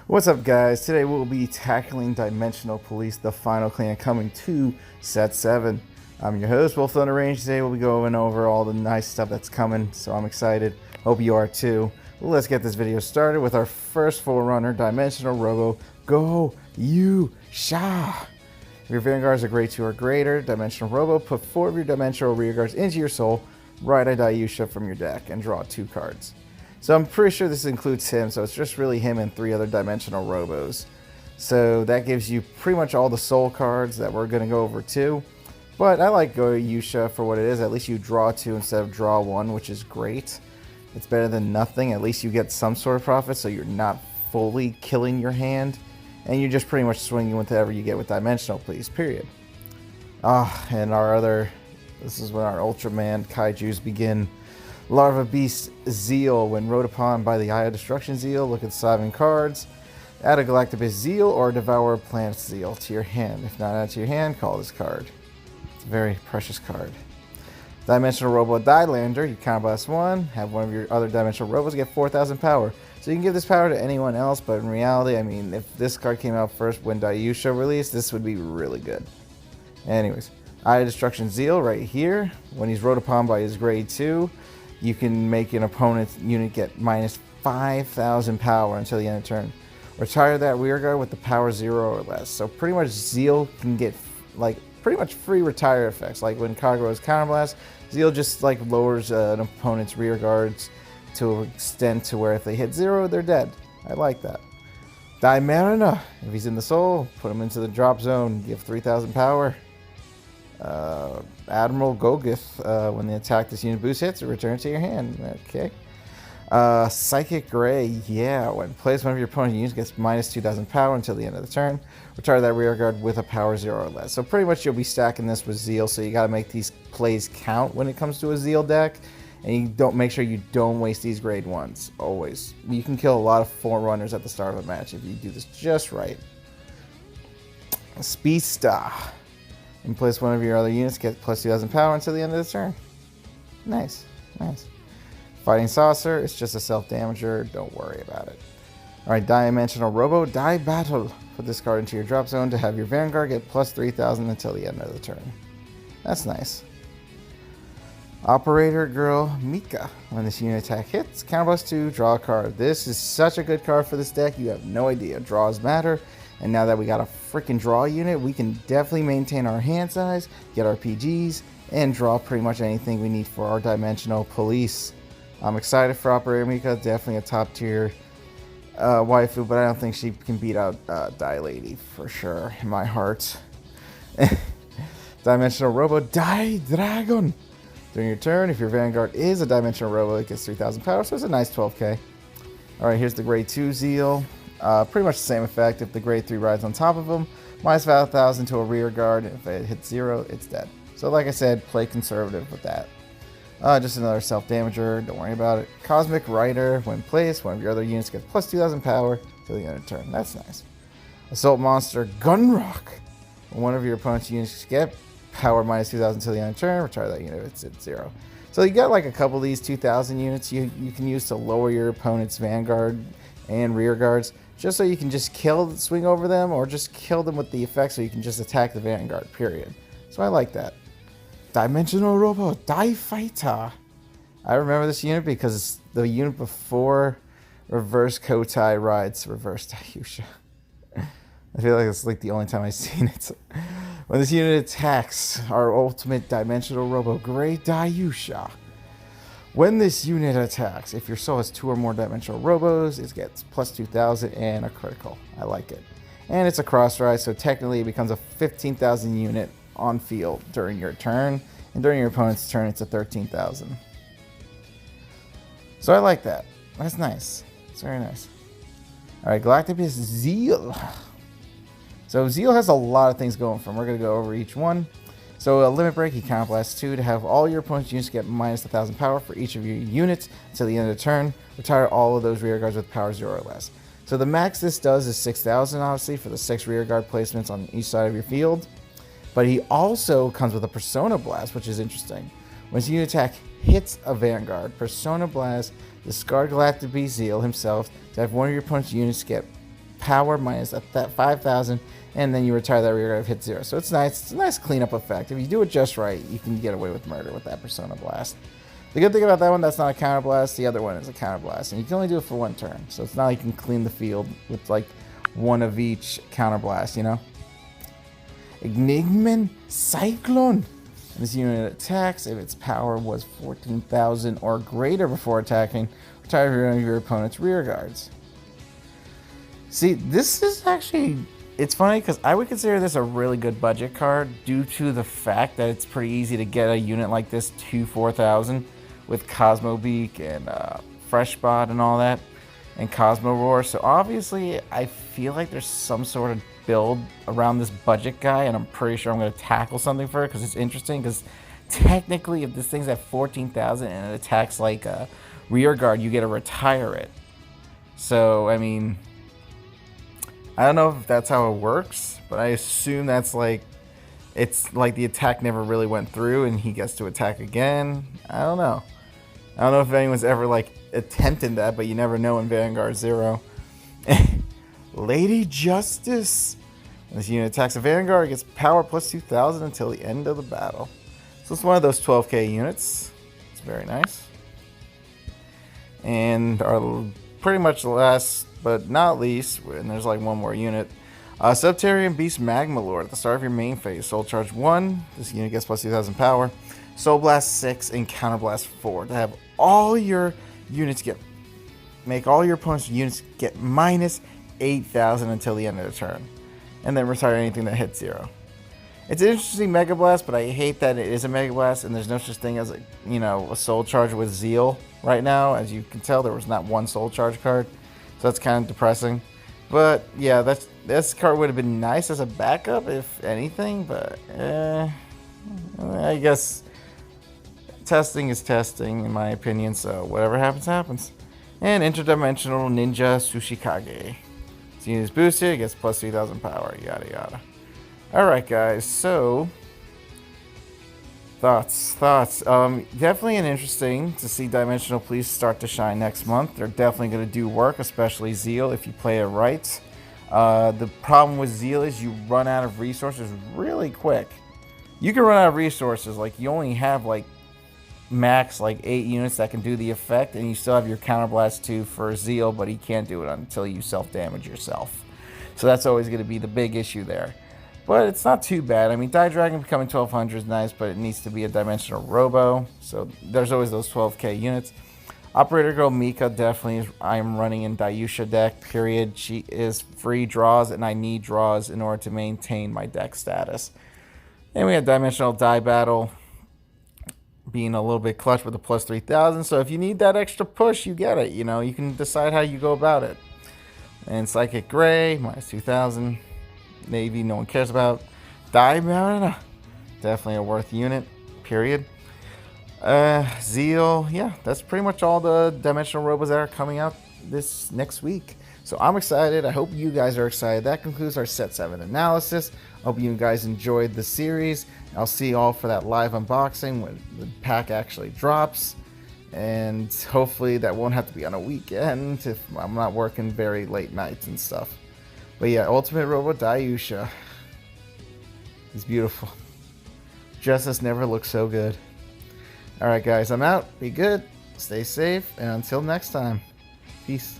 What's up, guys? Today we'll be tackling Dimensional Police, the final clan, coming to Set 7. I'm your host, Wolf Thunder Range. Today we'll be going over all the nice stuff that's coming, so I'm excited. Hope you are too. Let's get this video started with our first Forerunner, Dimensional Robo, DAIYUSHA. If your Vanguards are grade 2 or greater, Dimensional Robo, put 4 of your Dimensional Rearguards into your soul, write a DAIYUSHA from your deck, and draw 2 cards. So I'm pretty sure this includes him, so it's just really him and 3 other Dimensional Robos. So that gives you pretty much all the soul cards that we're going to go over too. But I like DAIYUSHA for what it is. At least you draw 2 instead of draw 1, which is great. It's better than nothing. At least you get some sort of profit, so you're not fully killing your hand. And you're just pretty much swinging with whatever you get with Dimensional, please, period. And this is when our Ultraman Kaijus begin. Larva Beast Zeal. When rode upon by the Eye of Destruction Zeal, look at the 7 cards. Add a Galactibus Zeal or Devour Planet Zeal to your hand. If not add to your hand, call this card. It's a very precious card. Dimensional Robo Dilander. You counterblast 1. Have one of your other Dimensional Robos get 4,000 power. So you can give this power to anyone else, but in reality, I mean, if this card came out first when DAIYUSHA released, this would be really good. Anyways, Eye of Destruction Zeal right here. When he's rode upon by his grade 2, you can make an opponent's unit get minus 5,000 power until the end of turn. Retire that rearguard with the power 0 or less. So pretty much Zeal can get like pretty much free retire effects. Like when Kagura's counterblast, Zeal just like lowers an opponent's rearguards to an extent to where if they hit 0, they're dead. I like that. Dimarina. If he's in the soul, put him into the drop zone, give 3,000 power. Admiral Gogith, when the attack this unit boost hits, it returns to your hand. Okay. Psychic Ray, yeah. When placed, one of your opponent's units gets minus 2,000 power until the end of the turn. Retire that rearguard with a power 0 or less. So pretty much you'll be stacking this with Zeal, so you gotta make these plays count when it comes to a Zeal deck. And you don't make sure you don't waste these grade 1s, always. You can kill a lot of Forerunners at the start of a match if you do this just right. Speedster. In place, one of your other units gets plus 2,000 power until the end of the turn. Nice, nice. Fighting Saucer, it's just a self-damager, don't worry about it. Alright, Dimensional Robo, Die Battle. Put this card into your drop zone to have your Vanguard get plus 3,000 until the end of the turn. That's nice. Operator Girl Mika. When this unit attack hits, counterblast 2, draw a card. This is such a good card for this deck, you have no idea. Draws matter. And now that we got a freaking draw unit, we can definitely maintain our hand size, get our PGs, and draw pretty much anything we need for our Dimensional Police. I'm excited for Operator Mika, definitely a top tier waifu, but I don't think she can beat out Die Lady for sure, in my heart. Dimensional Robo, Die Dragon. During your turn, if your Vanguard is a Dimensional Robo, it gets 3,000 power, so it's a nice 12k. Alright, here's the grade 2 Zeal. Pretty much the same effect. If the grade 3 rides on top of them, minus 5,000 to a rear guard. If it hits 0, it's dead. So like I said, play conservative with that. Just another self-damager, don't worry about it. Cosmic Rider, when placed, one of your other units gets plus 2,000 power till the end of the turn. That's nice. Assault Monster Gunrock. When one of your opponent's units get power minus 2,000 till the end of the turn, retire that unit, it's at 0. So you got like a couple of these 2,000 units you can use to lower your opponent's Vanguard and rear guards, just so you can just swing over them, or just kill them with the effect so you can just attack the Vanguard, period. So I like that. Dimensional Robo, Die Fighter. I remember this unit because it's the unit before Reverse Kotai rides Reverse DAIYUSHA. I feel like it's like the only time I've seen it. When this unit attacks our ultimate Dimensional Robo, Great DAIYUSHA. When this unit attacks, if your soul has 2 or more Dimensional Robos, it gets plus 2,000 and a critical. I like it. And it's a cross ride, so technically it becomes a 15,000 unit on field during your turn. And during your opponent's turn, it's a 13,000. So I like that. That's nice. It's very nice. Alright, Galactibus Zeal. So Zeal has a lot of things going for him. We're going to go over each one. So a limit break, he counterblast 2 to have all your opponent's units get minus 1,000 power for each of your units until the end of the turn. Retire all of those rear guards with power 0 or less. So the max this does is 6,000, obviously, for the 6 rear guard placements on each side of your field. But he also comes with a Persona Blast, which is interesting. When his unit attack hits a Vanguard, Persona Blast, discard Galactibus Zeal himself to have one of your opponent's units get power minus that 5,000, and then you retire that rear guard if hit 0. So it's nice. It's a nice cleanup effect. If you do it just right, you can get away with murder with that Persona Blast. The good thing about that one, that's not a counter blast. The other one is a counter blast, and you can only do it for 1 turn. So it's not like you can clean the field with like 1 of each counter blast, you know? Enigman Cyclone. This unit attacks if its power was 14,000 or greater before attacking. Retire your opponent's rear guards. See, this is actually, it's funny because I would consider this a really good budget card due to the fact that it's pretty easy to get a unit like this to 4,000 with Cosmo Beak and Fresh Spot and all that, and Cosmo Roar. So obviously, I feel like there's some sort of build around this budget guy, and I'm pretty sure I'm going to tackle something for it because it's interesting. Because technically, if this thing's at 14,000 and it attacks like a rear guard, you get to retire it. So I mean, I don't know if that's how it works, but I assume that's like, it's like the attack never really went through and he gets to attack again. I don't know. I don't know if anyone's ever like attempted that, but you never know in Vanguard 0. Lady Justice. This unit attacks a Vanguard, gets power plus 2,000 until the end of the battle. So it's one of those 12k units. It's very nice. And our pretty much last but not least, and there's like one more unit, Subterranean Beast Magmalor. At the start of your main phase, Soul Charge 1. This unit gets plus 2,000 power. Soul Blast 6 and Counter Blast 4 to have all your units make all your opponent's units get minus 8,000 until the end of the turn, and then retire anything that hits 0. It's an interesting Mega Blast, but I hate that it is a Mega Blast and there's no such thing as a Soul Charge with Zeal right now. As you can tell, there was not one Soul Charge card, so that's kind of depressing. But yeah, this card would have been nice as a backup if anything, but I guess testing is testing in my opinion, so whatever happens, happens. And Interdimensional Ninja Tsuchikage. So unit is boosted, it gets plus 3,000 power, yada yada. Alright guys, so thoughts. Definitely interesting to see Dimensional Police start to shine next month. They're definitely going to do work, especially Zeal if you play it right. The problem with Zeal is you run out of resources really quick. You can run out of resources, like you only have like max like 8 units that can do the effect, and you still have your Counterblast 2 for Zeal, but he can't do it until you self-damage yourself. So that's always going to be the big issue there. But it's not too bad. I mean, Die Dragon becoming 1200 is nice, but it needs to be a dimensional robo. So there's always those 12k units. Operator Girl Mika definitely is, I'm running in DAIYUSHA deck, period. She is free draws, and I need draws in order to maintain my deck status. And we have Dimensional Die Battle being a little bit clutch with a plus 3,000. So if you need that extra push, you get it. You know, you can decide how you go about it. And Psychic Gray, minus 2,000. Navy, no one cares about. Die Marina, definitely a worth unit, period. Zeal, yeah, that's pretty much all the dimensional robos that are coming out this next week. So I'm excited. I hope you guys are excited. That concludes our Set 7 analysis. I hope you guys enjoyed the series. I'll see you all for that live unboxing when the pack actually drops. And hopefully that won't have to be on a weekend if I'm not working very late nights and stuff. But yeah, Ultimate Robo DAIYUSHA. He's beautiful. Justice never looked so good. Alright guys, I'm out. Be good. Stay safe. And until next time. Peace.